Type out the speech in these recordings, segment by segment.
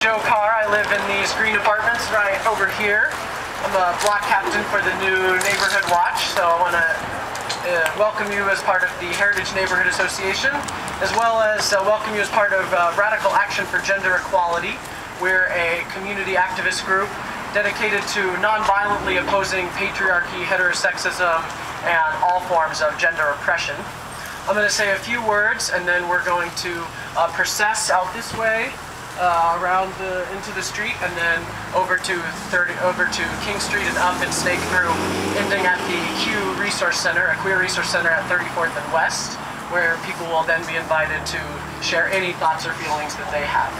Carr. I live in these green apartments right over here. I'm a block captain for the new Neighborhood Watch, so I want to welcome you as part of the Heritage Neighborhood Association, as well as welcome you as part of Radical Action for Gender Equality. We're a community activist group dedicated to non-violently opposing patriarchy, heterosexism, and all forms of gender oppression. I'm going to say a few words, and then we're going to process out this way around into the street, and then over to King Street and up and snake through, ending at the Q Resource Center, a queer resource center at 34th and West, where people will then be invited to share any thoughts or feelings that they have.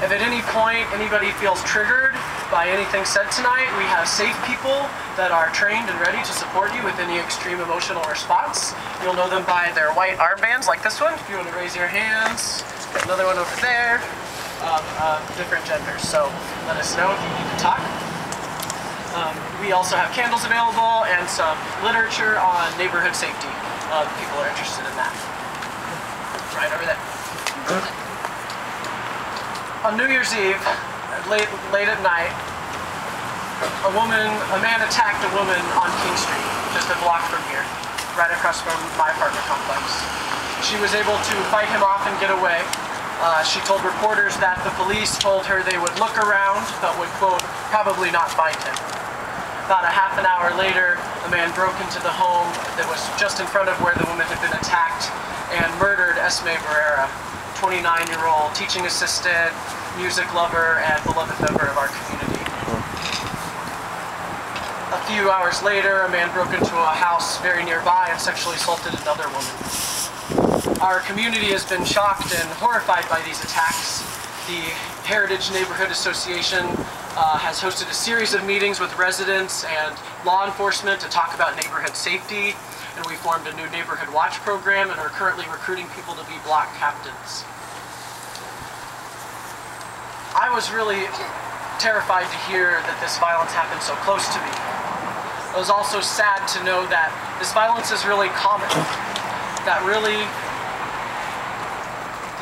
If at any point anybody feels triggered by anything said tonight, we have safe people that are trained and ready to support you with any extreme emotional response. You'll know them by their white armbands like this one, if you want to raise your hands. Another one over there. Different genders, so let us know if you need to talk. We also have candles available and some literature on neighborhood safety. People are interested in that. Right over there. On New Year's Eve, late at night, a man attacked a woman on King Street, just a block from here, right across from my apartment complex. She was able to fight him off and get away. She told reporters that the police told her they would look around, but would, quote, probably not find him. About a half an hour later, a man broke into the home that was just in front of where the woman had been attacked and murdered Esme Barrera, 29-year-old teaching assistant, music lover, and beloved member of our community. A few hours later, a man broke into a house very nearby and sexually assaulted another woman. Our community has been shocked and horrified by these attacks. The Heritage Neighborhood Association has hosted a series of meetings with residents and law enforcement to talk about neighborhood safety, and we formed a new Neighborhood Watch program and are currently recruiting people to be block captains. I was really terrified to hear that this violence happened so close to me. It was also sad to know that this violence is really common, that really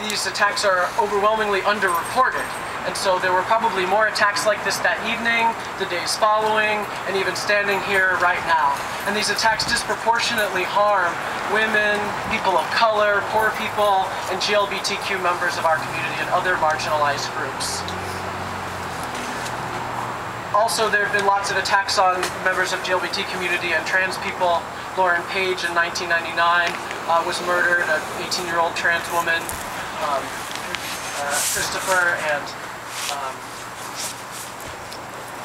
these attacks are overwhelmingly underreported. And so there were probably more attacks like this that evening, the days following, and even standing here right now. And these attacks disproportionately harm women, people of color, poor people, and GLBTQ members of our community and other marginalized groups. Also, there have been lots of attacks on members of GLBT community and trans people. Lauren Page in 1999 was murdered, an 18-year-old trans woman. Christopher and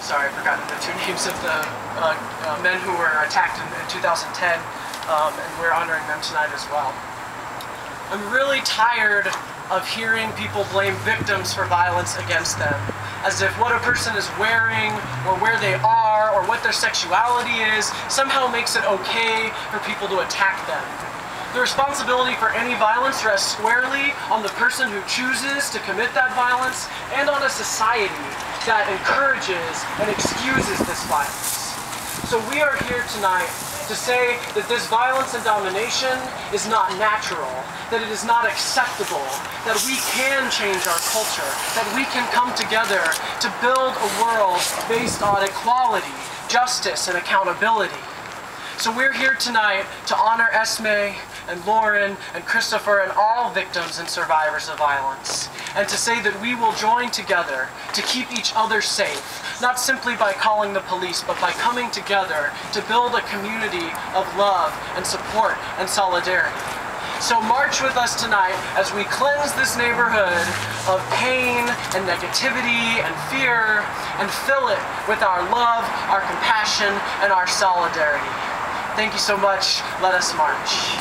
sorry, I've forgotten the two names of the men who were attacked in 2010, and we're honoring them tonight as well. I'm really tired of hearing people blame victims for violence against them, as if what a person is wearing, or where they are, or what their sexuality is, somehow makes it okay for people to attack them. The responsibility for any violence rests squarely on the person who chooses to commit that violence and on a society that encourages and excuses this violence. So we are here tonight to say that this violence and domination is not natural, that it is not acceptable, that we can change our culture, that we can come together to build a world based on equality, justice, and accountability. So we're here tonight to honor Esme and Lauren and Christopher and all victims and survivors of violence, and to say that we will join together to keep each other safe, not simply by calling the police, but by coming together to build a community of love and support and solidarity. So march with us tonight as we cleanse this neighborhood of pain and negativity and fear, and fill it with our love, our compassion, and our solidarity. Thank you so much. Let us march.